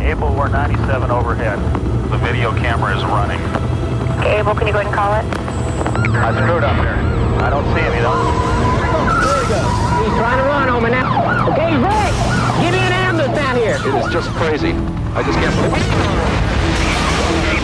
Able, we're 97 overhead. The video camera is running. Okay, Able, can you go ahead and call it? I screwed up there. I don't see him, you know? There he goes. He's trying to run over now. Okay, he's back. Get me an ambulance down here. It is just crazy. I just can't believe it.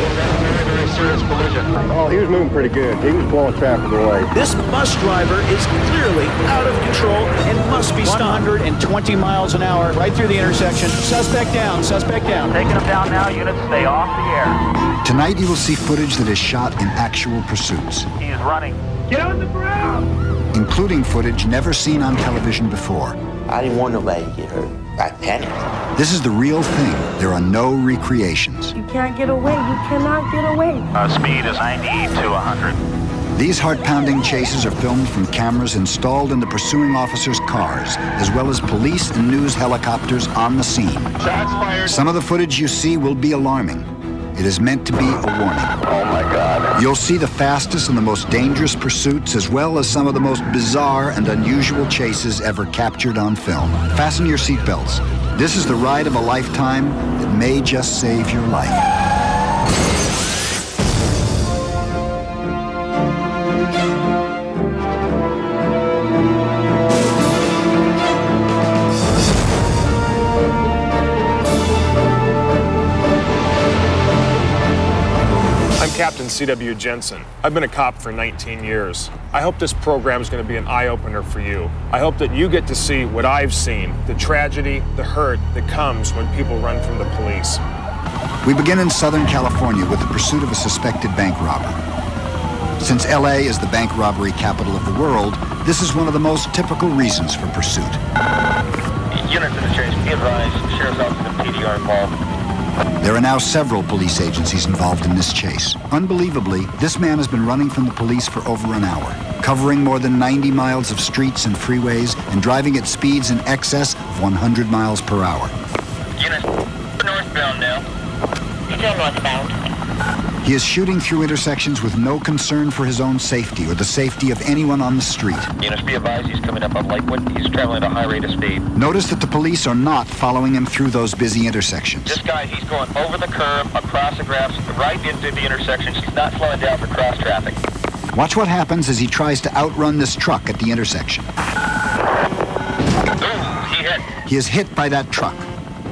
Very, very serious collision. Oh, he was moving pretty good. He was blowing traffic away. This bus driver is clearly out of control and must be stopped. 120 miles an hour right through the intersection. Suspect down, suspect down. Taking him down now, units stay off the air. Tonight you will see footage that is shot in actual pursuits. He is running. Get on the ground. Including footage never seen on television before. I didn't want nobody to get hurt. I panicked. This is the real thing. There are no recreations. You can't get away. You cannot get away. Speed is 90 to 100. These heart-pounding chases are filmed from cameras installed in the pursuing officers' cars, as well as police and news helicopters on the scene. Shots fired. Some of the footage you see will be alarming. It is meant to be a warning. Oh my God. You'll see the fastest and the most dangerous pursuits, as well as some of the most bizarre and unusual chases ever captured on film. Fasten your seatbelts. This is the ride of a lifetime that may just save your life. Captain C.W. Jensen. I've been a cop for 19 years. I hope this program is going to be an eye-opener for you. I hope that you get to see what I've seen, the tragedy, the hurt that comes when people run from the police. We begin in Southern California with the pursuit of a suspected bank robber. Since LA is the bank robbery capital of the world, this is one of the most typical reasons for pursuit. Units in the chase, be advised, Sheriff's Office and PD are involved. There are now several police agencies involved in this chase. Unbelievably, this man has been running from the police for over an hour, covering more than 90 miles of streets and freeways and driving at speeds in excess of 100 miles per hour. Units, northbound now. Still northbound. He is shooting through intersections with no concern for his own safety or the safety of anyone on the street. Units, be advised, he's coming up on Lakewood. He's traveling at a high rate of speed. Notice that the police are not following him through those busy intersections. This guy, he's going over the curb, across the grass, right into the intersections. He's not slowing down for cross traffic. Watch what happens as he tries to outrun this truck at the intersection. Ooh, he hit. He is hit by that truck,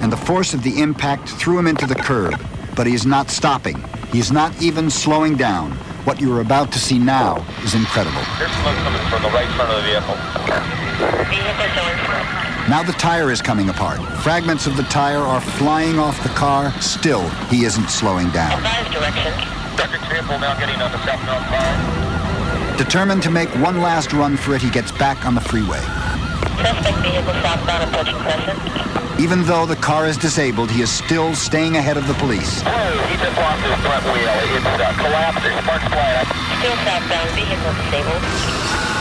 and the force of the impact threw him into the curb, but he is not stopping. He is not even slowing down. What you are about to see now is incredible. There's smoke coming from the right front of the vehicle. Now the tire is coming apart. Fragments of the tire are flying off the car. Still, he isn't slowing down. Advise direction. Subject vehicle now getting on the southbound car. Determined to make one last run for it, he gets back on the freeway. Suspect vehicle southbound approaching Crescent. Even though the car is disabled, he is still staying ahead of the police. Oh, he just lost his front wheel. It's collapsed. There's sparks flying up. Still southbound, vehicle disabled.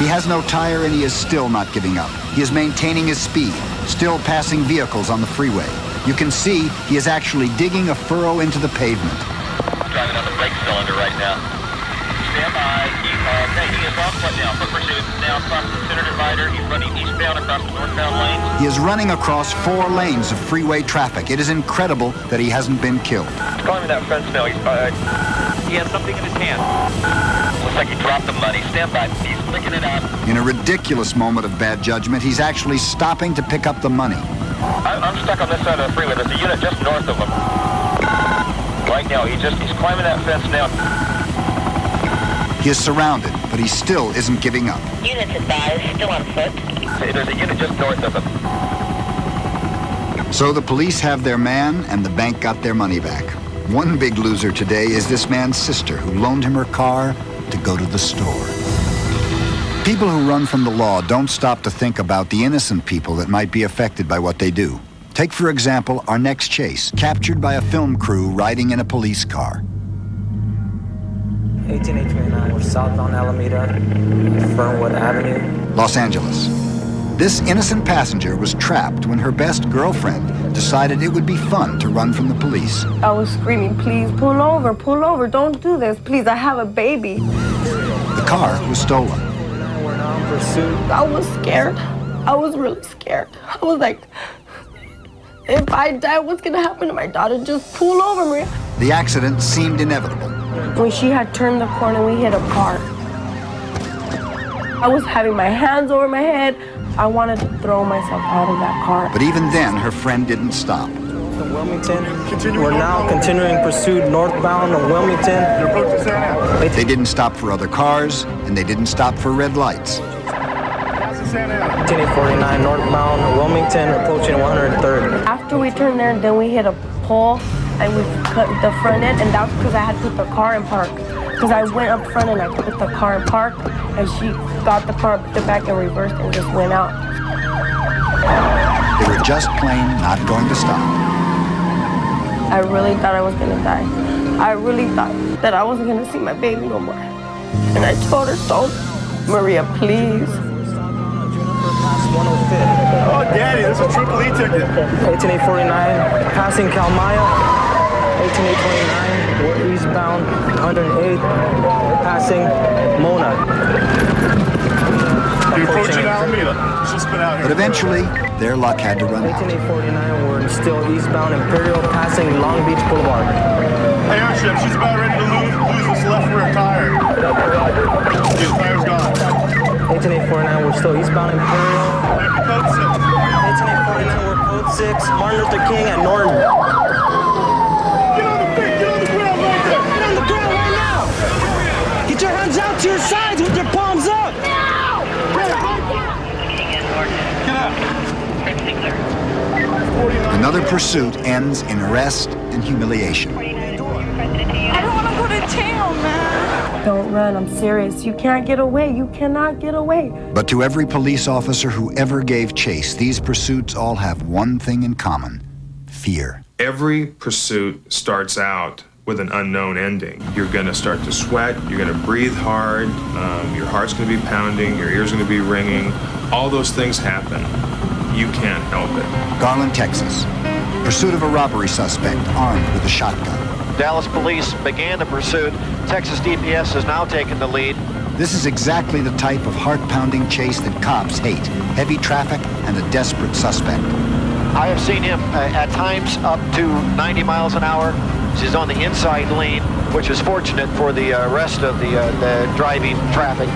He has no tire and he is still not giving up. He is maintaining his speed, still passing vehicles on the freeway. You can see he is actually digging a furrow into the pavement. Driving on the brake cylinder right now. Stand by. He is off foot now. Foot pursuit. Now across the center divider. He's running eastbound across the northbound lanes. He is running across 4 lanes of freeway traffic. It is incredible that he hasn't been killed. He's climbing that fence now. He has something in his hand. Looks like he dropped the money. Stand by. He's picking it up. In a ridiculous moment of bad judgment, he's actually stopping to pick up the money. I'm stuck on this side of the freeway. There's a unit just north of him. Right now, he's climbing that fence now. He is surrounded, but he still isn't giving up. Units advised, still on foot. There's a unit just north of him. So the police have their man, and the bank got their money back. One big loser today is this man's sister, who loaned him her car to go to the store. People who run from the law don't stop to think about the innocent people that might be affected by what they do. Take, for example, our next chase, captured by a film crew riding in a police car. 18829, we're southbound Alameda, Fernwood Avenue. Los Angeles. This innocent passenger was trapped when her best girlfriend decided it would be fun to run from the police. I was screaming, please, pull over, don't do this, please, I have a baby. The car was stolen. We're now in pursuit. I was scared. I was really scared. I was like, If I die, what's gonna happen to my daughter? Just pull over, Maria. The accident seemed inevitable. When she had turned the corner, we hit a car. I was having my hands over my head. I wanted to throw myself out of that car. But even then, her friend didn't stop. Wilmington. We're now continuing pursuit northbound of Wilmington. They didn't stop for other cars, and they didn't stop for red lights. 1049 northbound Wilmington, approaching 103rd. After we turned there, then we hit a pole, and we cut the front end, and that's because I had put the car in park. Because I went up front and I put the car in park, and she got the car, put it back in reverse, and just went out. They were just plain not going to stop. I really thought I was gonna die. I really thought that I wasn't gonna see my baby no more. And I told her, so, Maria, please. Oh, Daddy, this is a Triple E ticket. 18849, passing Kalmaya. 18829, we're eastbound 108, passing Mona. You're approaching Alameda. She's been out here. But eventually, their luck had to run out. 18849, we're still eastbound Imperial, passing Long Beach Boulevard. Hey, Airship, she's about ready to lose this left rear tire. The tire's gone. 18849, we're still eastbound Imperial. Code 6. 18849, we're code 6, Martin Luther King at Norton. Get on the ground right there. Get on the ground right now. Get your hands out to your sides with your palms up. Another pursuit ends in arrest and humiliation. I don't want to go to jail, man. Don't run, I'm serious. You can't get away. You cannot get away. But to every police officer who ever gave chase, these pursuits all have one thing in common: fear. Every pursuit starts out with an unknown ending. You're gonna start to sweat, you're gonna breathe hard, your heart's gonna be pounding, your ears gonna be ringing. All those things happen. You can't help it. Garland, Texas. Pursuit of a robbery suspect armed with a shotgun. Dallas police began the pursuit. Texas DPS has now taken the lead. This is exactly the type of heart-pounding chase that cops hate. Heavy traffic and a desperate suspect. I have seen him at times up to 90 miles an hour. She's on the inside lane, which is fortunate for the rest of the driving traffic.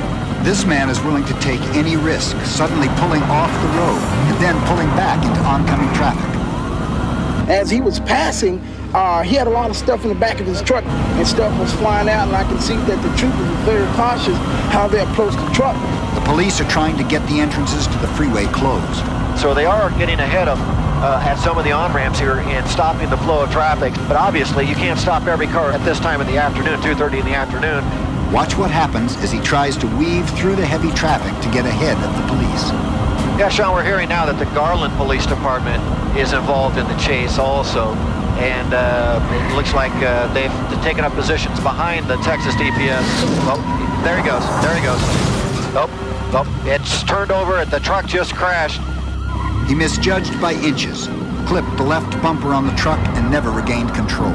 This man is willing to take any risk, suddenly pulling off the road and then pulling back into oncoming traffic. As he was passing, he had a lot of stuff in the back of his truck, and stuff was flying out, and I can see that the troopers were very cautious how they approached the truck. The police are trying to get the entrances to the freeway closed. So they are getting ahead of at some of the on-ramps here and stopping the flow of traffic. But obviously, you can't stop every car at this time of the afternoon, 2:30 in the afternoon. Watch what happens as he tries to weave through the heavy traffic to get ahead of the police. Yeah, Sean, we're hearing now that the Garland Police Department is involved in the chase also. And it looks like they've taken up positions behind the Texas DPS. Oh, there he goes. There he goes. Oh, it's turned over. The truck just crashed. He misjudged by inches, clipped the left bumper on the truck, and never regained control.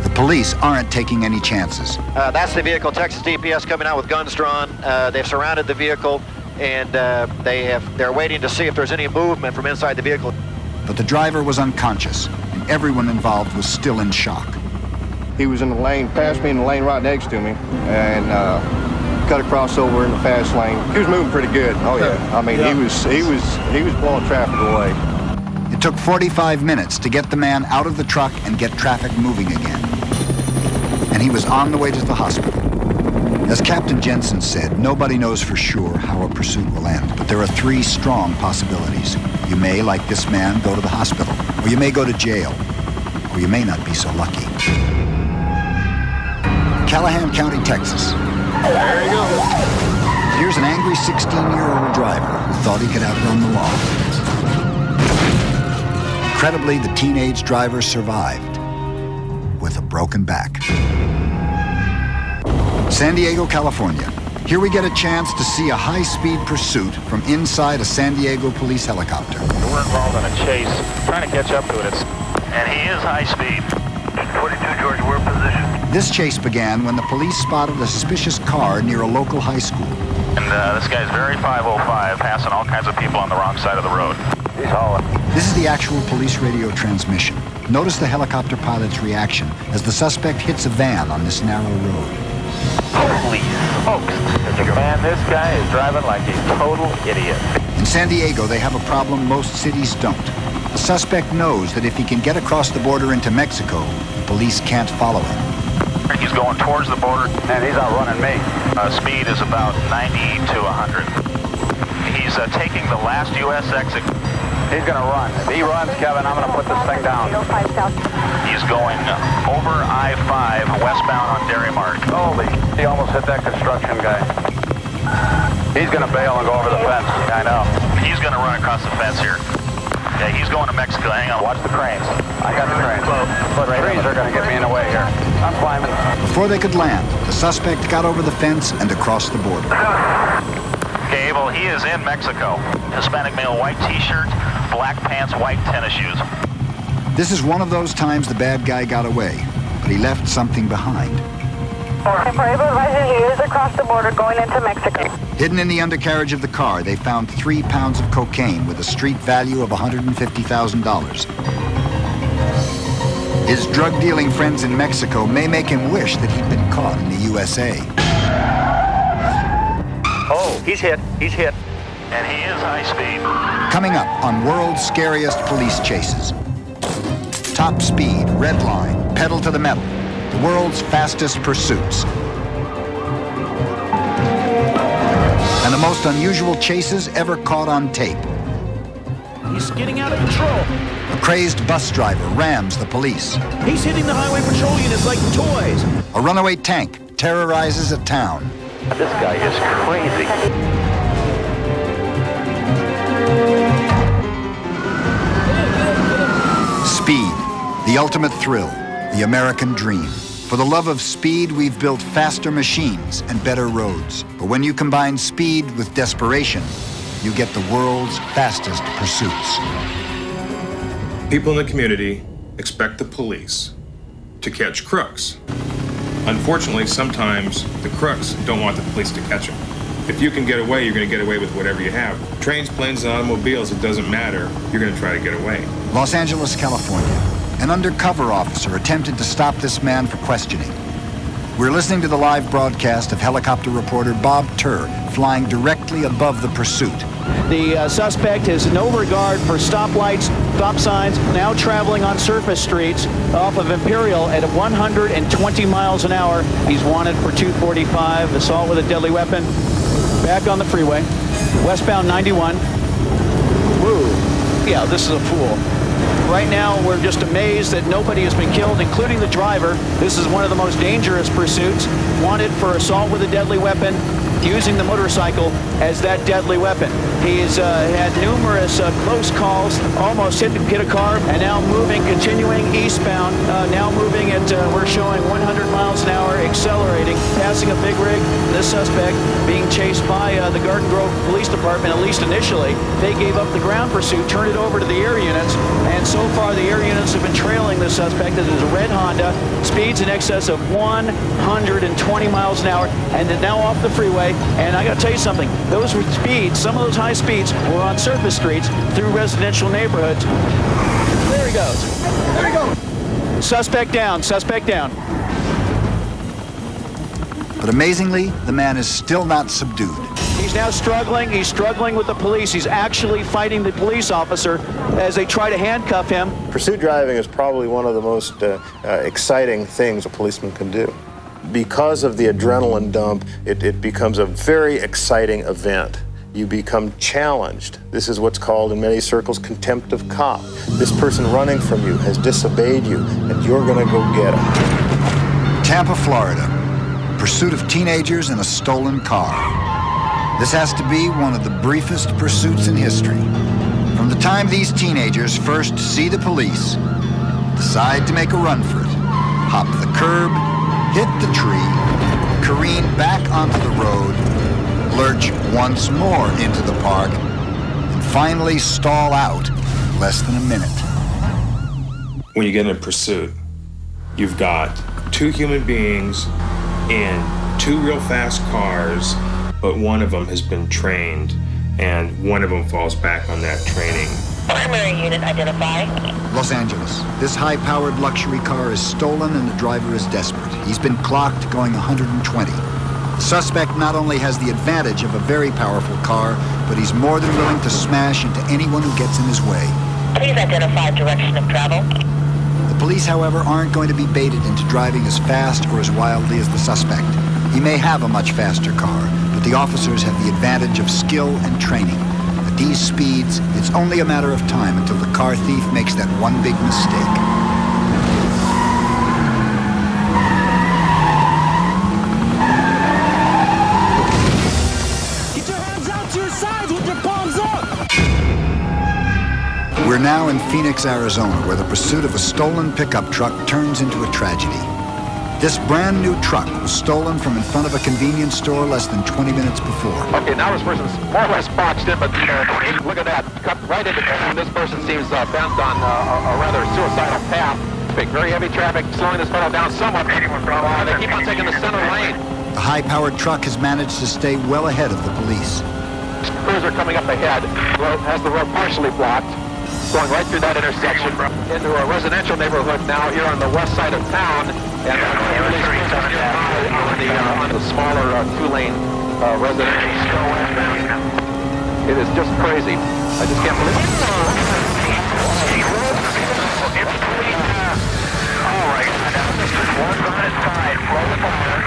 The police aren't taking any chances. That's the vehicle. Texas DPS coming out with guns drawn. They've surrounded the vehicle, and they're waiting to see if there's any movement from inside the vehicle. But the driver was unconscious, and everyone involved was still in shock. He was in the lane, passed me in the lane right next to me, and cut across over in the fast lane. He was moving pretty good. Oh yeah. I mean, he was blowing traffic away. It took 45 minutes to get the man out of the truck and get traffic moving again. And he was on the way to the hospital. As Captain Jensen said, nobody knows for sure how a pursuit will end, but there are 3 strong possibilities. You may, like this man, go to the hospital, or you may go to jail, or you may not be so lucky. Callahan County, Texas. There you go. Here's an angry 16-year-old driver who thought he could outrun the law. Incredibly, the teenage driver survived with a broken back. San Diego, California. Here we get a chance to see a high-speed pursuit from inside a San Diego police helicopter. We're involved in a chase, trying to catch up to it. And he is high speed. 42 George, we're in position. This chase began when the police spotted a suspicious car near a local high school. And this guy's very 505, passing all kinds of people on the wrong side of the road. He's hauling. This is the actual police radio transmission. Notice the helicopter pilot's reaction as the suspect hits a van on this narrow road. Holy smokes. Man, this guy is driving like a total idiot. In San Diego, they have a problem most cities don't. The suspect knows that if he can get across the border into Mexico, the police can't follow him. He's going towards the border, and he's outrunning me. Speed is about 90 to 100. He's taking the last U.S. exit. He's going to run. If he runs, Kevin, I'm going to put this thing down. He's going over I-5 westbound on Dairy Mart. Holy, he almost hit that construction guy. He's going to bail and go over the fence. I know. He's going to run across the fence here. Yeah, he's going to Mexico. Hang on, watch the cranes. I got the cranes. But the cranes are going to get me in the way here. I'm climbing. Before they could land, the suspect got over the fence and across the border. Okay, well, he is in Mexico. Hispanic male, white t-shirt, black pants, white tennis shoes. This is one of those times the bad guy got away, but he left something behind. He is across the border going into Mexico. Hidden in the undercarriage of the car, they found 3 pounds of cocaine with a street value of $150,000. His drug-dealing friends in Mexico may make him wish that he'd been caught in the USA. Oh, he's hit. He's hit. And he is high speed. Coming up on World's Scariest Police Chases. Top speed, red line, pedal to the metal. The world's fastest pursuits. And the most unusual chases ever caught on tape. He's getting out of control. A crazed bus driver rams the police. He's hitting the highway patrol units like toys. A runaway tank terrorizes a town. This guy is crazy. Speed, the ultimate thrill, the American dream. For the love of speed, we've built faster machines and better roads. But when you combine speed with desperation, you get the world's fastest pursuits. People in the community expect the police to catch crooks. Unfortunately, sometimes the crooks don't want the police to catch them. If you can get away, you're going to get away with whatever you have. Trains, planes, and automobiles, it doesn't matter. You're going to try to get away. Los Angeles, California. An undercover officer attempted to stop this man for questioning. We're listening to the live broadcast of helicopter reporter Bob Turr flying directly above the pursuit. The suspect has no regard for stoplights, stop signs, now traveling on surface streets off of Imperial at 120 miles an hour. He's wanted for 245, assault with a deadly weapon. Back on the freeway, westbound 91. Woo. Yeah, this is a fool. Right now, we're just amazed that nobody has been killed, including the driver. This is one of the most dangerous pursuits. Wanted for assault with a deadly weapon, using the motorcycle as that deadly weapon. He's had numerous close calls, almost hit a car, and now moving, continuing eastbound, now moving at, we're showing 100 miles an hour, accelerating, passing a big rig. This suspect being chased by the Garden Grove Police Department, at least initially. They gave up the ground pursuit, turned it over to the air units, and so far the air units have been trailing the suspect. It is a red Honda, speeds in excess of 120 miles an hour, and they're now off the freeway. And I got to tell you something, those speeds, some of those high speeds were on surface streets through residential neighborhoods. There he goes. There he goes. Suspect down, suspect down. But amazingly, the man is still not subdued. He's now struggling. He's struggling with the police. He's actually fighting the police officer as they try to handcuff him. Pursuit driving is probably one of the most exciting things a policeman can do. Because of the adrenaline dump, it becomes a very exciting event. You become challenged. This is what's called in many circles contempt of cop. This person running from you has disobeyed you, and you're going to go get him. Tampa, Florida. Pursuit of teenagers in a stolen car. This has to be one of the briefest pursuits in history. From the time these teenagers first see the police, decide to make a run for it, hop the curb, hit the tree, careen back onto the road, lurch once more into the park, and finally stall out in less than a minute. When you get in a pursuit, you've got two human beings in two real fast cars but one of them has been trained, and one of them falls back on that training. Primary unit identify. Los Angeles. This high-powered luxury car is stolen and the driver is desperate. He's been clocked going 120. The suspect not only has the advantage of a very powerful car, but he's more than willing to smash into anyone who gets in his way. Please identify direction of travel. The police, however, aren't going to be baited into driving as fast or as wildly as the suspect. He may have a much faster car, but the officers have the advantage of skill and training. At these speeds, it's only a matter of time until the car thief makes that one big mistake. Get your hands out to your sides with your palms up! We're now in Phoenix, Arizona, where the pursuit of a stolen pickup truck turns into a tragedy. This brand new truck was stolen from in front of a convenience store less than 20 minutes before. Okay, now this person's more or less boxed in, but look at that. Cut right into it. This person seems bent on a rather suicidal path. Very heavy traffic, slowing this fellow down somewhat. They keep on taking the center lane. The high-powered truck has managed to stay well ahead of the police. Cruiser coming up ahead, has the road partially blocked, going right through that intersection into a residential neighborhood now here on the west side of town, and on the smaller two-lane residential. It is just crazy. I just can't believe it.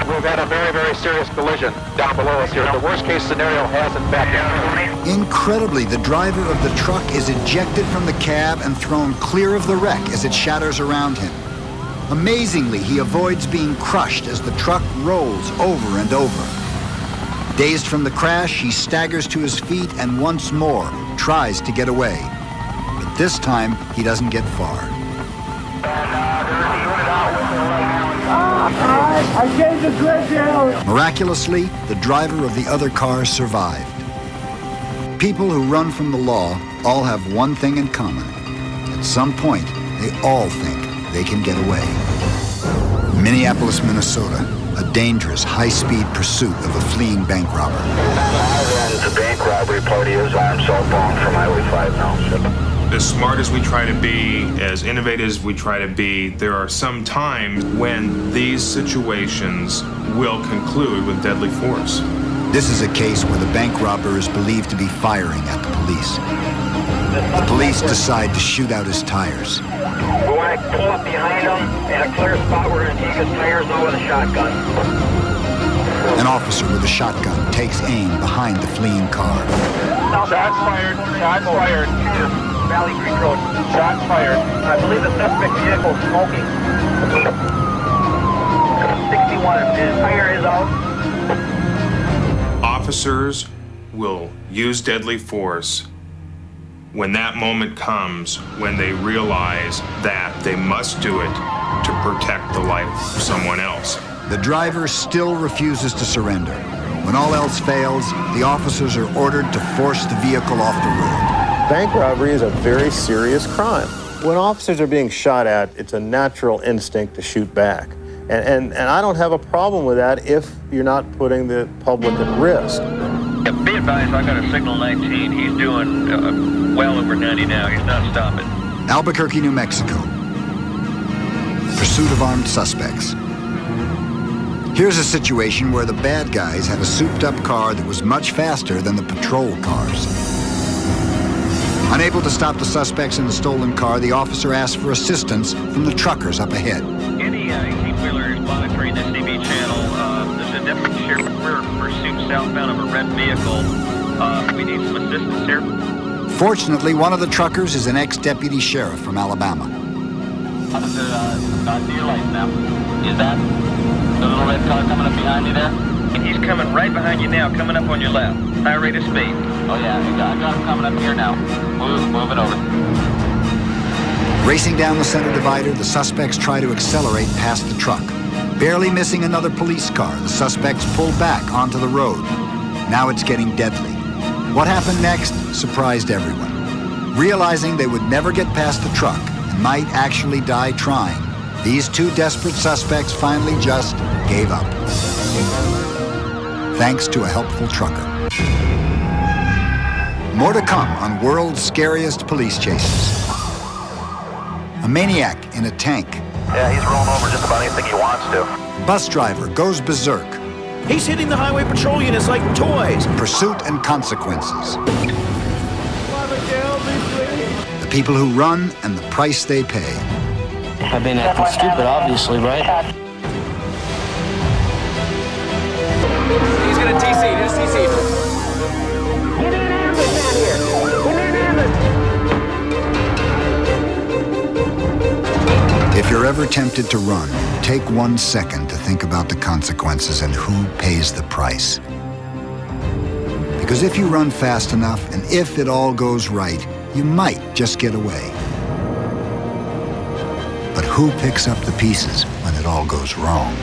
We've had a very, very serious collision down below us here. The worst-case scenario has, in fact, happened. Incredibly, the driver of the truck is ejected from the cab and thrown clear of the wreck as it shatters around him. Amazingly, he avoids being crushed as the truck rolls over and over. Dazed from the crash, he staggers to his feet and once more tries to get away. But this time, he doesn't get far. I gave the grid down. Miraculously, the driver of the other car survived. People who run from the law all have one thing in common. At some point, they all think they can get away. Minneapolis, Minnesota, a dangerous, high-speed pursuit of a fleeing bank robber. The bank robbery party is armed southbound from Highway 5 now. As smart as we try to be, as innovative as we try to be, there are some times when these situations will conclude with deadly force. This is a case where the bank robber is believed to be firing at the police. The police decide to shoot out his tires. We want to pull up behind him in a clear spot. We're going to take his tires out with a shotgun. An officer with a shotgun takes aim behind the fleeing car. Shots fired. Shots fired. Valley Creek Road. Shots fired. I believe the suspect vehicle is smoking. 61. His tire is out. Officers will use deadly force when that moment comes, when they realize that they must do it to protect the life of someone else. The driver still refuses to surrender. When all else fails, the officers are ordered to force the vehicle off the road. Bank robbery is a very serious crime. When officers are being shot at, it's a natural instinct to shoot back. And I don't have a problem with that if you're not putting the public at risk. Yeah, be advised, I got a signal 19. He's doing well over 90 now. He's not stopping. Albuquerque, New Mexico. Pursuit of armed suspects. Here's a situation where the bad guys had a souped-up car that was much faster than the patrol cars. Unable to stop the suspects in the stolen car, the officer asked for assistance from the truckers up ahead. Any 18-wheeler is monitoring this TV channel. There's a deputy sheriff pursuit southbound of a red vehicle. We need some assistance here. Fortunately, one of the truckers is an ex-deputy sheriff from Alabama. Officer, to your light now. Is that the little red car coming up behind you there? And he's coming right behind you now, coming up on your left. High rate of speed. Oh yeah, I got him coming up here now. Move it over. Racing down the center divider, the suspects try to accelerate past the truck. Barely missing another police car, the suspects pull back onto the road. Now it's getting deadly. What happened next surprised everyone. Realizing they would never get past the truck and might actually die trying, these two desperate suspects finally just gave up. thanks to a helpful trucker. More to come on World's Scariest Police Chases. A maniac in a tank. Yeah, he's rolling over just about anything he wants to. Bus driver goes berserk. He's hitting the highway patrol units like toys. Pursuit and consequences. The people who run and the price they pay. I've been acting stupid, obviously, right? He's gonna TC, just TC. Give me an ambulance down here. Give me an ambulance. If you're ever tempted to run, take 1 second to think about the consequences and who pays the price. Because if you run fast enough, and if it all goes right, you might just get away. But who picks up the pieces when it all goes wrong?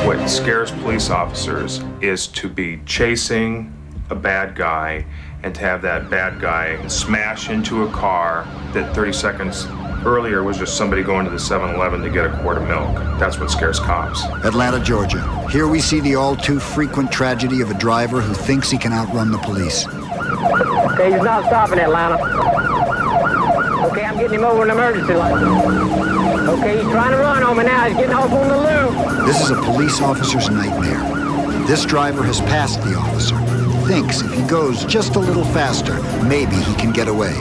What scares police officers is to be chasing a bad guy and to have that bad guy smash into a car that 30 seconds earlier was just somebody going to the 7-Eleven to get a quart of milk. That's what scares cops. Atlanta, Georgia. Here we see the all too frequent tragedy of a driver who thinks he can outrun the police. Okay, he's not stopping, Atlanta. Okay, I'm getting him over an emergency light. Okay, he's trying to run on me now. He's getting off on the loop. This is a police officer's nightmare. This driver has passed the officer. Thinks if he goes just a little faster, maybe he can get away.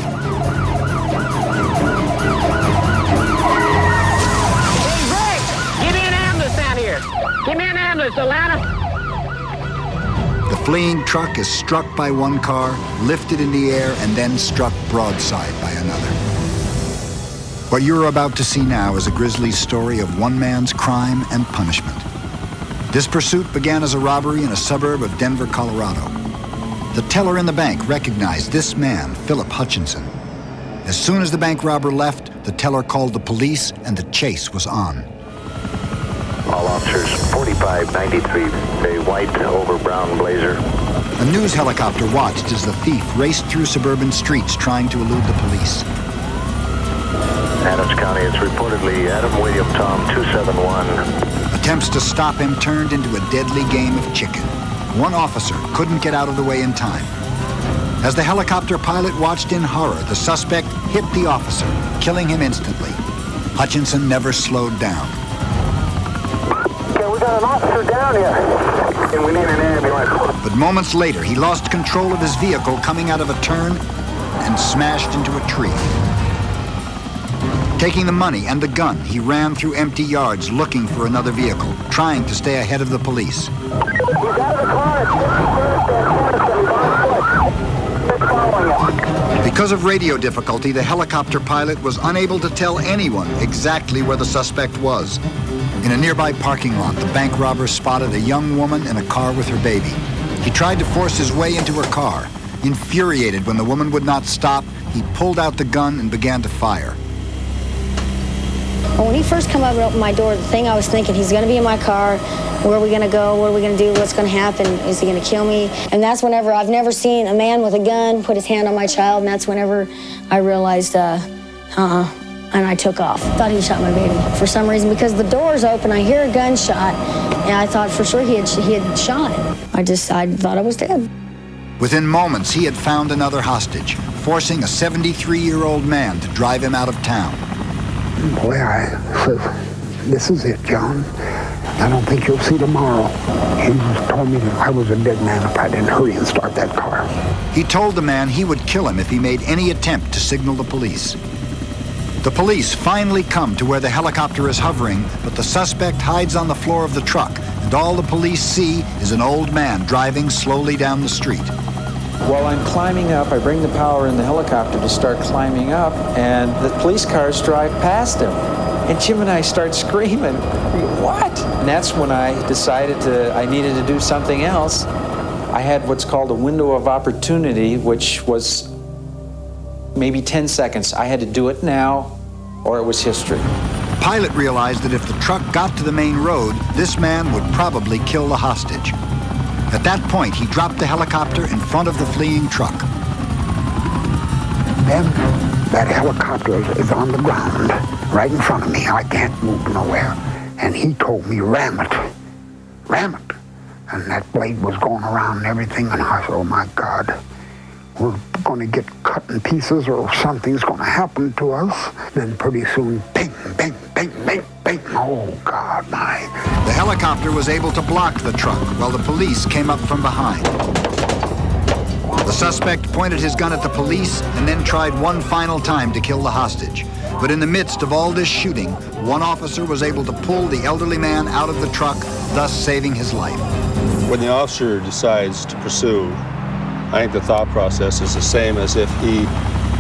Hey, Rick! Give me an ambulance down here. Give me an ambulance, Atlanta. The fleeing truck is struck by one car, lifted in the air, and then struck broadside by another. What you're about to see now is a grisly story of one man's crime and punishment. This pursuit began as a robbery in a suburb of Denver, Colorado. The teller in the bank recognized this man, Philip Hutchinson. As soon as the bank robber left, the teller called the police and the chase was on. All officers, 4593, a white over brown blazer. A news helicopter watched as the thief raced through suburban streets trying to elude the police. Adams County, it's reportedly Adam William Tom 271. Attempts to stop him turned into a deadly game of chicken. One officer couldn't get out of the way in time. As the helicopter pilot watched in horror, the suspect hit the officer, killing him instantly. Hutchinson never slowed down. Okay, we got an officer down here, and we need an ambulance. But moments later, he lost control of his vehicle coming out of a turn and smashed into a tree. Taking the money and the gun, he ran through empty yards looking for another vehicle, trying to stay ahead of the police. He's out of the car. Because of radio difficulty, the helicopter pilot was unable to tell anyone exactly where the suspect was. In a nearby parking lot, the bank robber spotted a young woman in a car with her baby. He tried to force his way into her car. Infuriated when the woman would not stop, he pulled out the gun and began to fire. When he first came over and opened my door, the thing I was thinking, he's going to be in my car. Where are we going to go? What are we going to do? What's going to happen? Is he going to kill me? And that's whenever I've never seen a man with a gun put his hand on my child, and that's whenever I realized, and I took off. Thought he shot my baby for some reason because the door's open. I hear a gunshot, and I thought for sure he had shot him. I thought I was dead. Within moments, he had found another hostage, forcing a 73-year-old man to drive him out of town. Boy, I said, this is it, John. I don't think you'll see tomorrow. He told me that I was a dead man if I didn't hurry and start that car. He told the man he would kill him if he made any attempt to signal the police. The police finally come to where the helicopter is hovering, but the suspect hides on the floor of the truck, and all the police see is an old man driving slowly down the street. While I'm climbing up, I bring the power in the helicopter to start climbing up, and the police cars drive past him. And Jim and I start screaming, what? And that's when I decided I needed to do something else. I had what's called a window of opportunity, which was maybe 10 seconds. I had to do it now, or it was history. The pilot realized that if the truck got to the main road, this man would probably kill the hostage. At that point, he dropped the helicopter in front of the fleeing truck. Then that helicopter is on the ground right in front of me. I can't move nowhere. And he told me, ram it. Ram it. and that blade was going around and everything, and I said, oh my God, we're going to get cut in pieces or something's going to happen to us. Then pretty soon, bang, bang, bang, bang, bang. Oh God, my. The helicopter was able to block the truck while the police came up from behind. The suspect pointed his gun at the police and then tried one final time to kill the hostage. But in the midst of all this shooting, one officer was able to pull the elderly man out of the truck, thus saving his life. When the officer decides to pursue, I think the thought process is the same as if he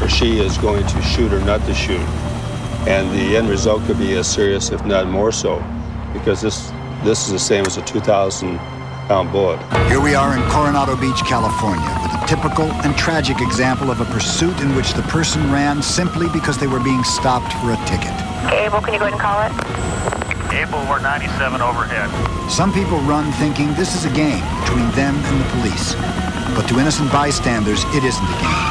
or she is going to shoot or not to shoot. And the end result could be as serious, if not more so, because this is the same as a 2,000-pound bullet. Here we are in Coronado Beach, California, with a typical and tragic example of a pursuit in which the person ran simply because they were being stopped for a ticket. Okay, Abel, can you go ahead and call it? Abel, we're 97 overhead. Some people run thinking this is a game between them and the police. But to innocent bystanders, it isn't a game.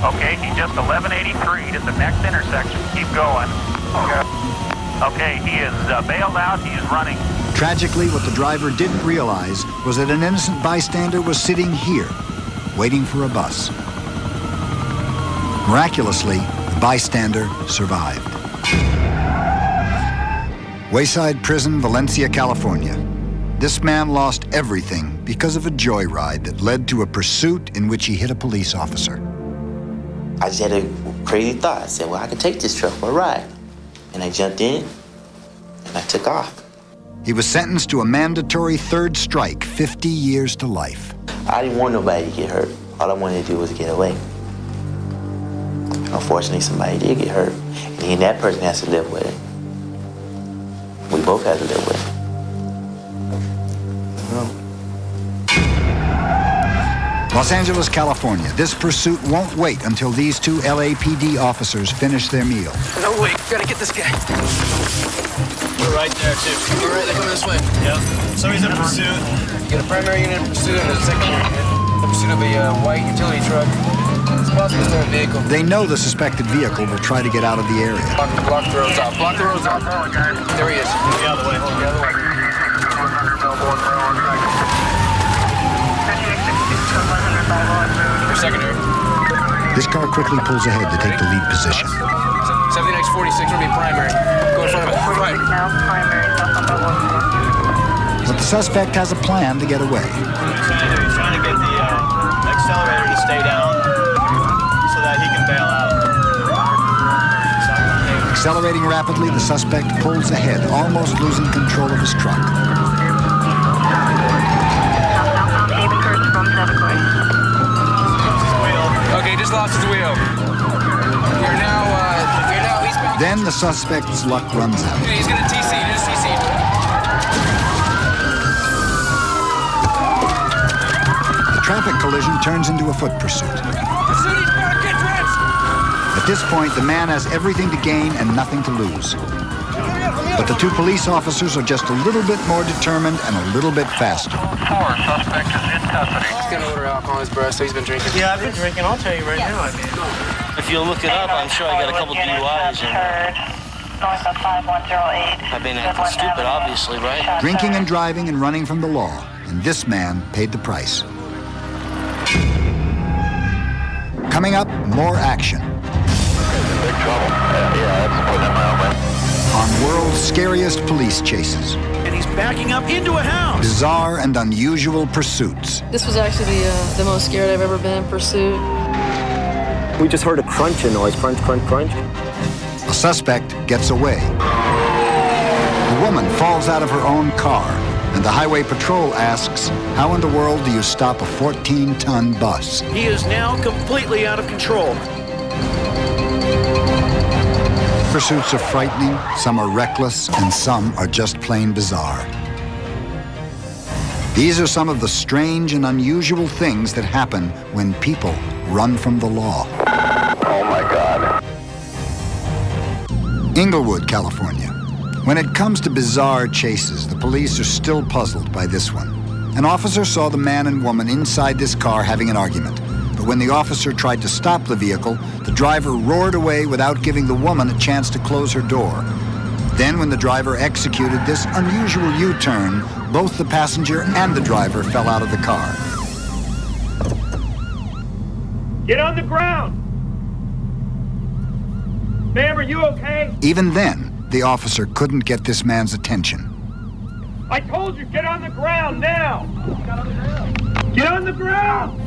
Okay, he just 1183 to the next intersection. Keep going. Okay, he is bailed out. He is running. Tragically, what the driver didn't realize was that an innocent bystander was sitting here, waiting for a bus. Miraculously, the bystander survived. Wayside Prison, Valencia, California. This man lost everything because of a joyride that led to a pursuit in which he hit a police officer. I just had a crazy thought. I said, well, I can take this truck for a ride. And I jumped in, and I took off. He was sentenced to a mandatory third strike, 50 years to life. I didn't want nobody to get hurt. All I wanted to do was get away. Unfortunately, somebody did get hurt, and that person has to live with it. We both had to live with it. Los Angeles, California. This pursuit won't wait until these two LAPD officers finish their meal. No, wait. Gotta get this guy. We're right there, too. All right, they're coming this way. Yep. Somebody's in pursuit. You got a primary unit in pursuit and a secondary unit in pursuit of a white utility truck. It's possible it's a vehicle. They know the suspected vehicle will try to get out of the area. Block the roads off. Block the roads off. There he is. The other way. The other way. Secondary. This car quickly pulls ahead to take the lead position. 7946 will be primary. Go in front of it. Right. Now primary, But the suspect has a plan to get away. He's trying to get the accelerator to stay down so that he can bail out. Accelerating rapidly, the suspect pulls ahead, almost losing control of his truck. Okay, just lost his wheel. You're now eastbound. Then the suspect's luck runs out. Okay, he's gonna TC. Just TC. The traffic collision turns into a foot pursuit. At this point, the man has everything to gain and nothing to lose. But the two police officers are just a little bit more determined and a little bit faster. Suspect is in custody. He's got an odor of alcohol on his breath, so he's been drinking. Yeah, I've been drinking. I'll tell you right now, I mean. If you look it up, I'm sure I got a couple DUIs in there. I've been acting stupid, obviously, right? Drinking and driving and running from the law. And this man paid the price. Coming up, more action. Big trouble. Yeah, that's more than my own. On World's Scariest Police Chases. And he's backing up into a house. Bizarre and unusual pursuits. This was actually the most scared I've ever been in pursuit. We just heard a crunching noise, crunch, crunch, crunch. A suspect gets away. The woman falls out of her own car, and the highway patrol asks, how in the world do you stop a 14-ton bus? He is now completely out of control. Pursuits are frightening, some are reckless, and some are just plain bizarre. These are some of the strange and unusual things that happen when people run from the law. Oh my God. Inglewood, California. When it comes to bizarre chases, the police are still puzzled by this one. An officer saw the man and woman inside this car having an argument. But when the officer tried to stop the vehicle, the driver roared away without giving the woman a chance to close her door. Then when the driver executed this unusual U-turn, both the passenger and the driver fell out of the car. Get on the ground! Ma'am, are you okay? Even then, the officer couldn't get this man's attention. I told you, get on the ground now! Get on the ground!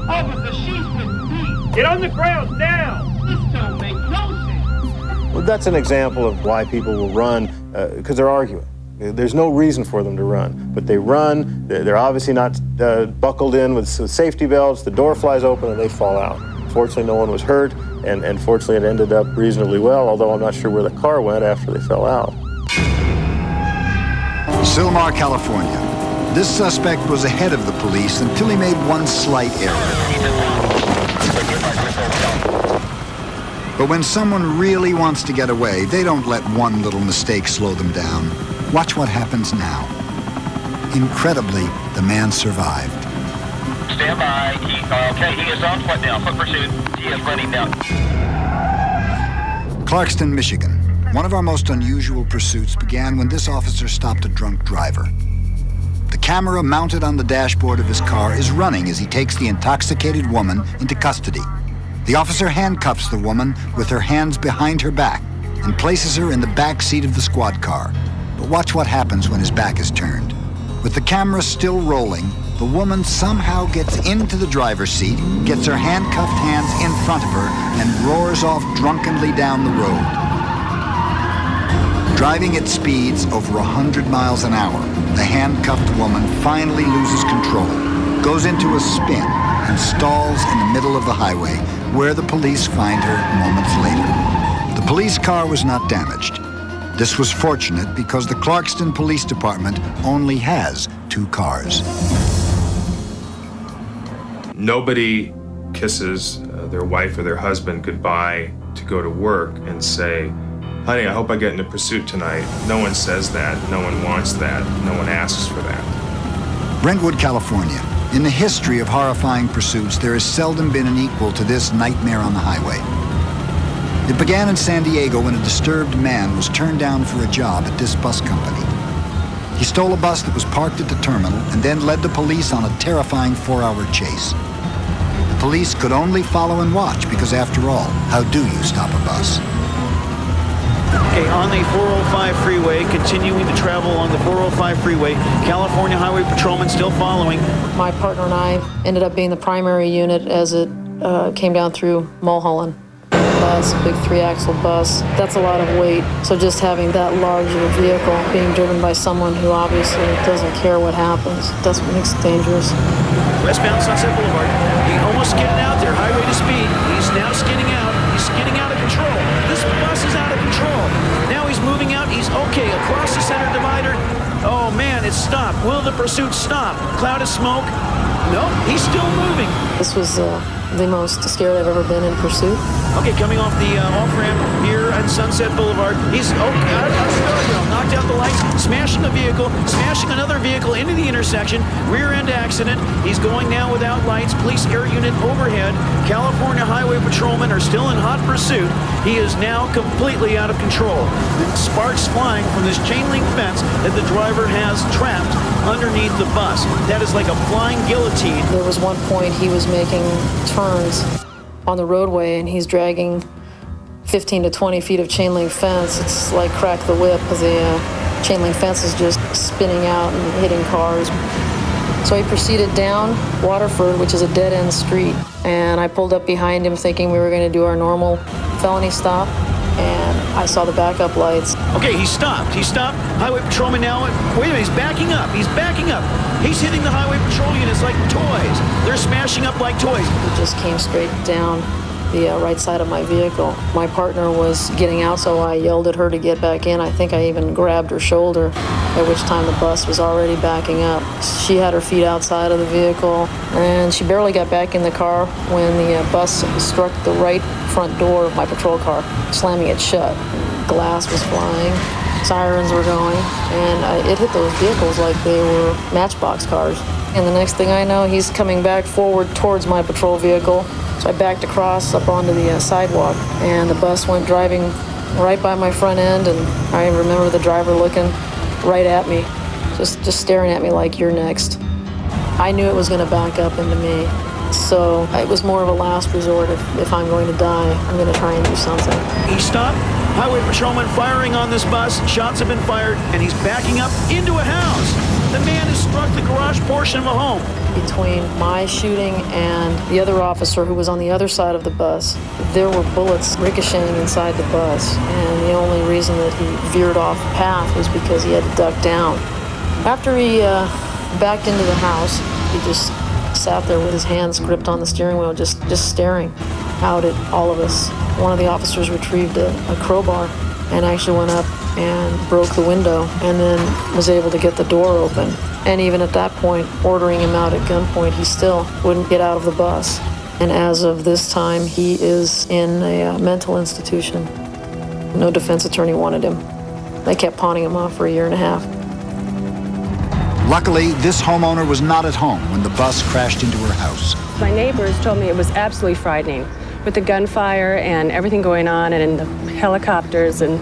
Officer, she's with me! Get on the ground now! This don't make no sense! Well, that's an example of why people will run, because they're arguing. There's no reason for them to run, but they run. They're obviously not buckled in with safety belts. The door flies open and they fall out. Fortunately, no one was hurt, and fortunately it ended up reasonably well, although I'm not sure where the car went after they fell out. Sylmar, California. This suspect was ahead of the police until he made one slight error. But when someone really wants to get away, they don't let one little mistake slow them down. Watch what happens now. Incredibly, the man survived. Stand by. Okay, he is on foot now. Foot pursuit. He is running now. Clarkston, Michigan. One of our most unusual pursuits began when this officer stopped a drunk driver. The camera mounted on the dashboard of his car is running as he takes the intoxicated woman into custody. The officer handcuffs the woman with her hands behind her back and places her in the back seat of the squad car. But watch what happens when his back is turned. With the camera still rolling, the woman somehow gets into the driver's seat, gets her handcuffed hands in front of her, and roars off drunkenly down the road. Driving at speeds over 100 miles an hour, the handcuffed woman finally loses control, goes into a spin, and stalls in the middle of the highway, where the police find her moments later. The police car was not damaged. This was fortunate because the Clarkston Police Department only has 2 cars. Nobody kisses their wife or their husband goodbye to go to work and say, honey, I hope I get into pursuit tonight. No one says that. No one wants that. No one asks for that. Brentwood, California. In the history of horrifying pursuits, there has seldom been an equal to this nightmare on the highway. It began in San Diego when a disturbed man was turned down for a job at this bus company. He stole a bus that was parked at the terminal and then led the police on a terrifying 4-hour chase. The police could only follow and watch because, after all, how do you stop a bus? Okay, on the 405 freeway, continuing to travel on the 405 freeway, California Highway Patrolman still following. My partner and I ended up being the primary unit as it came down through Mulholland. Bus, big 3-axle bus, that's a lot of weight. So just having that large of a vehicle being driven by someone who obviously doesn't care what happens, that's what makes it dangerous. Westbound Sunset Boulevard, he almost getting out there, highway to speed. He's now skidding out. He's skidding out of control. This bus is out of control. Now he's moving out. He's okay across the center divider. Oh man, it's stopped. Will the pursuit stop? Cloud of smoke? No, he's still moving. This was the most scared I've ever been in pursuit. Okay, coming off the off-ramp here at Sunset Boulevard. He's knocked out the lights, smashing a vehicle, smashing another vehicle into the intersection, rear-end accident. He's going now without lights. Police air unit overhead. California Highway Patrolmen are still in hot pursuit. He is now completely out of control. The sparks flying from this chain link fence that the driver has trapped underneath the bus. That is like a flying guillotine. There was one point he was making turns on the roadway and he's dragging 15 to 20 feet of chain link fence. It's like crack the whip because the chain link fence is just spinning out and hitting cars. So he proceeded down Waterford, which is a dead-end street, and I pulled up behind him thinking we were going to do our normal felony stop, and I saw the backup lights. Okay, he stopped. He stopped. Highway Patrolman now, wait a minute, he's backing up. He's backing up. He's hitting the Highway Patrol units like toys. They're smashing up like toys. He just came straight down the right side of my vehicle. My partner was getting out, so I yelled at her to get back in. I think I even grabbed her shoulder, at which time the bus was already backing up. She had her feet outside of the vehicle, and she barely got back in the car when the bus struck the right front door of my patrol car, slamming it shut. Glass was flying, sirens were going, and it hit those vehicles like they were matchbox cars. And the next thing I know, he's coming back forward towards my patrol vehicle, So I backed across up onto the sidewalk, and the bus went driving right by my front end, and I remember the driver looking right at me, just staring at me like, "You're next." I knew it was going to back up into me, so it was more of a last resort. If I'm going to die, I'm going to try and do something. He stopped. Highway patrolman firing on this bus. Shots have been fired, and he's backing up into a house. The man has struck the garage portion of a home. Between my shooting and the other officer who was on the other side of the bus, there were bullets ricocheting inside the bus, and the only reason that he veered off path was because he had to duck down. After he backed into the house, he just sat there with his hands gripped on the steering wheel, just staring out at all of us. One of the officers retrieved a crowbar and actually went up and broke the window, and then was able to get the door open. And even at that point, ordering him out at gunpoint, he still wouldn't get out of the bus. And as of this time, he is in a mental institution. No defense attorney wanted him. They kept pawning him off for 1.5 years. Luckily, this homeowner was not at home when the bus crashed into her house. My neighbors told me it was absolutely frightening with the gunfire and everything going on and the helicopters, and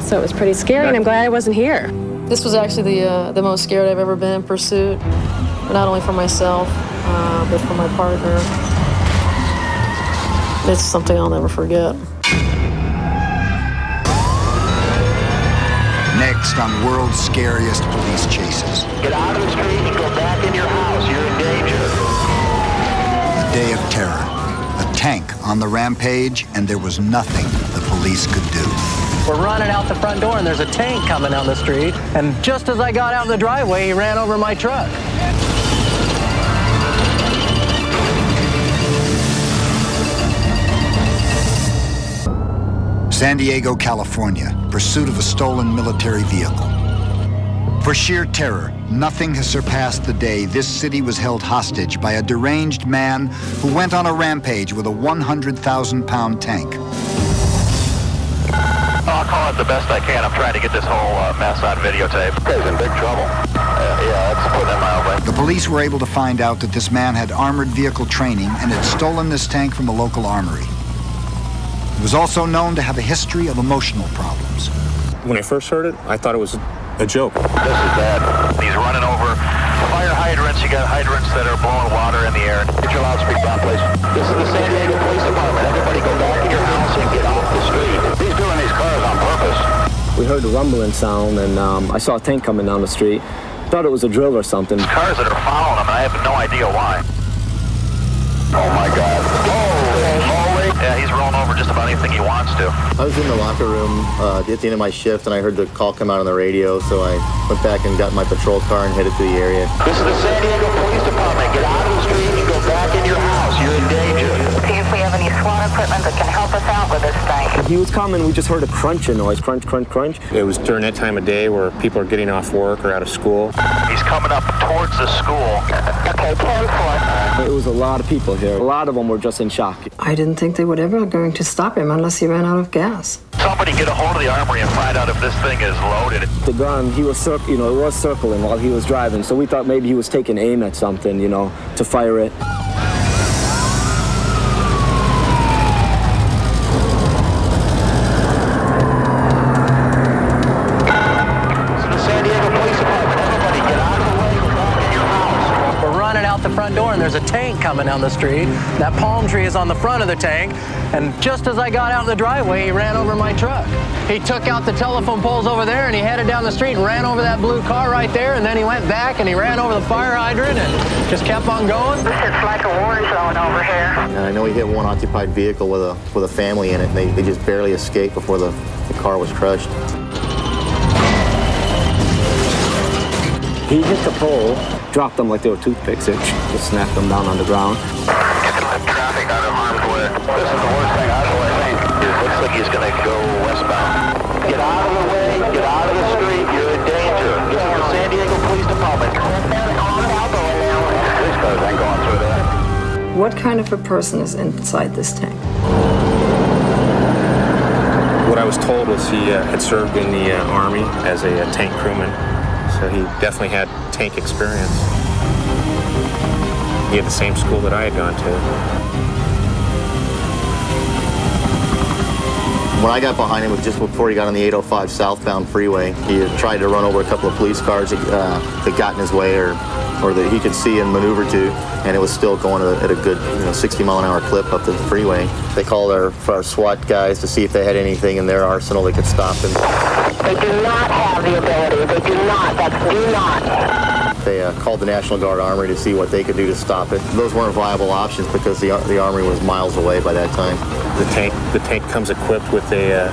so it was pretty scary, and I'm glad I wasn't here. This was actually the most scared I've ever been in pursuit, not only for myself, but for my partner. It's something I'll never forget. Next on World's Scariest Police Chases. Get out of the street and go back in your house. You're in danger. A day of terror. A tank on the rampage, and there was nothing the police could do. We're running out the front door, and there's a tank coming down the street. And just as I got out in the driveway, he ran over my truck. San Diego, California, pursuit of a stolen military vehicle. For sheer terror, nothing has surpassed the day this city was held hostage by a deranged man who went on a rampage with a 100,000-pound tank. I'll call it the best I can. I'm trying to get this whole mess on videotape. He's in big trouble. Yeah, that's putting him out. The police were able to find out that this man had armored vehicle training and had stolen this tank from a local armory. He was also known to have a history of emotional problems. When I first heard it, I thought it was a joke. This is bad. He's running over fire hydrants. You got hydrants that are blowing water in the air. Get your loudspeaker down, please. This is the San Diego Police Department. Everybody go back in your house and get off the street. He's doing these cars on purpose. We heard the rumbling sound, and I saw a tank coming down the street. Thought it was a drill or something. Cars that are following him, and I have no idea why. Oh my God. Holy moly. Yeah, he's rolling over just about anything he wants to. I was in the locker room at the end of my shift, and I heard the call come out on the radio, so I went back and got my patrol car and headed to the area. This is the San Diego Police Department. Get out of the street and go back in your house. You're in danger. See if we have any SWAT equipment that can help us out with this thing. He was coming, we just heard a crunching noise, crunch, crunch, crunch. It was during that time of day where people are getting off work or out of school. He's coming up towards the school. Okay, 10-4. It was a lot of people here. A lot of them were just in shock. I didn't think they would ever going to stop him unless he ran out of gas. Somebody get a hold of the armory and find out if this thing is loaded. The gun, he was, it was circling while he was driving, so we thought maybe he was taking aim at something, to fire it. The front door, and there's a tank coming down the street. That palm tree is on the front of the tank, and just as I got out in the driveway, he ran over my truck. He took out the telephone poles over there, and he headed down the street and ran over that blue car right there, and then he went back and he ran over the fire hydrant and just kept on going. This is like a war zone over here. And I know he hit one occupied vehicle with a family in it, and they just barely escaped before the car was crushed. He hit the pole, dropped them like they were toothpicks, and just snapped them down on the ground. Traffic out of harm's way. This is the worst thing I've ever seen. It looks like he's going to go westbound. Get out of the way. Get out of the street. You're in danger. This is the San Diego Police Department. These cars ain't going through there. What kind of a person is inside this tank? What I was told was he had served in the Army as a tank crewman. So he definitely had tank experience. He had the same school that I had gone to. When I got behind him, it was just before he got on the 805 southbound freeway. He had tried to run over a couple of police cars that got in his way or that he could see and maneuver to, and it was still going at a good 60-mile-an-hour clip up the freeway. They called our SWAT guys to see if they had anything in their arsenal that could stop him. They do not have the ability. They do not. That's do not. They called the National Guard Armory to see what they could do to stop it. Those weren't viable options because the Armory was miles away by that time. The tank comes equipped with a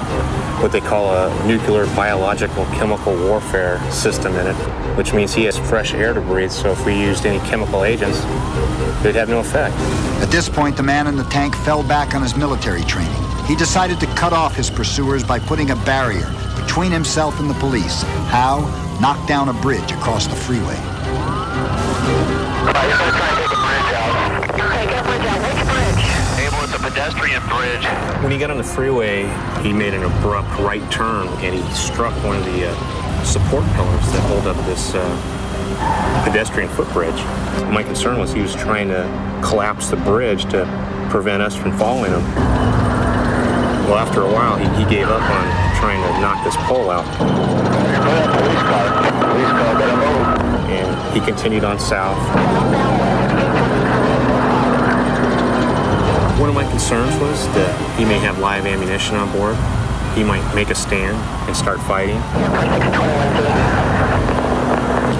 what they call a nuclear, biological, chemical warfare system in it, which means he has fresh air to breathe, so if we used any chemical agents, they'd have no effect. At this point, the man in the tank fell back on his military training. He decided to cut off his pursuers by putting a barrier between himself and the police. How? Knock down a bridge across the freeway. It's a pedestrian bridge. When he got on the freeway, he made an abrupt right turn and he struck one of the support pillars that hold up this pedestrian footbridge. My concern was he was trying to collapse the bridge to prevent us from following him. Well, after a while, he gave up on trying to knock this pole out. And he continued on south. One of my concerns was that he may have live ammunition on board. He might make a stand and start fighting.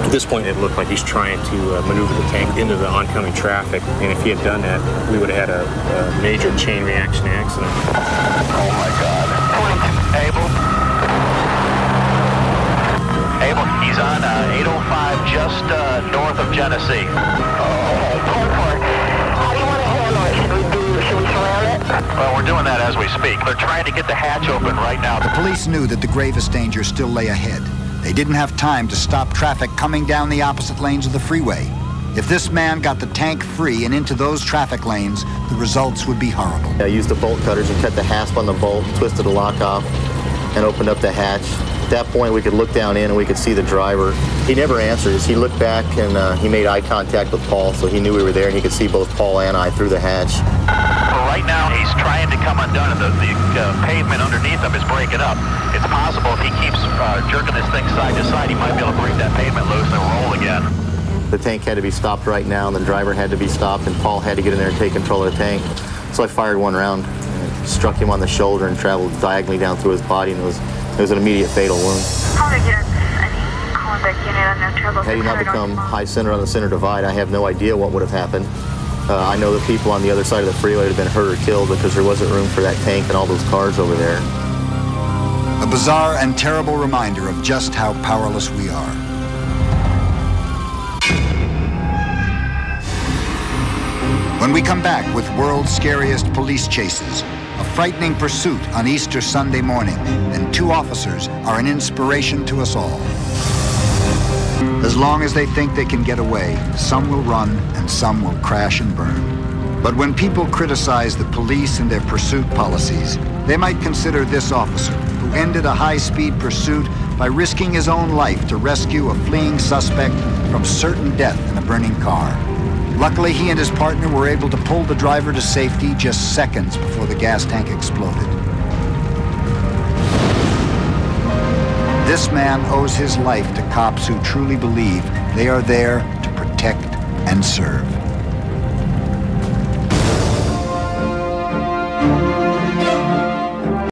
At this point, it looked like he's trying to maneuver the tank into the oncoming traffic, and if he had done that, we would have had a major chain reaction accident. Oh my God. Abel, he's on 805 just north of Genesee. Well, we're doing that as we speak. They're trying to get the hatch open right now. The police knew that the gravest danger still lay ahead. They didn't have time to stop traffic coming down the opposite lanes of the freeway. If this man got the tank free and into those traffic lanes, the results would be horrible. I used the bolt cutters and cut the hasp on the bolt, twisted the lock off, and opened up the hatch. At that point, we could look down in and we could see the driver. He never answers. He looked back and he made eye contact with Paul, so he knew we were there, and he could see both Paul and I through the hatch. Right now, he's trying to come undone, and the pavement underneath him is breaking up. It's possible if he keeps jerking this thing side to side, he might be able to break that pavement loose and roll again. The tank had to be stopped right now, and the driver had to be stopped, and Paul had to get in there and take control of the tank. So I fired one round, and struck him on the shoulder and traveled diagonally down through his body, and it was an immediate fatal wound. Had he not become high center on the center divide, I have no idea what would have happened. I know that people on the other side of the freeway would have been hurt or killed because there wasn't room for that tank and all those cars over there. A bizarre and terrible reminder of just how powerless we are. When we come back with World's Scariest Police Chases, a frightening pursuit on Easter Sunday morning, and two officers are an inspiration to us all. As long as they think they can get away, some will run and some will crash and burn. But when people criticize the police and their pursuit policies, they might consider this officer, who ended a high-speed pursuit by risking his own life to rescue a fleeing suspect from certain death in a burning car. Luckily, he and his partner were able to pull the driver to safety just seconds before the gas tank exploded. This man owes his life to cops who truly believe they are there to protect and serve.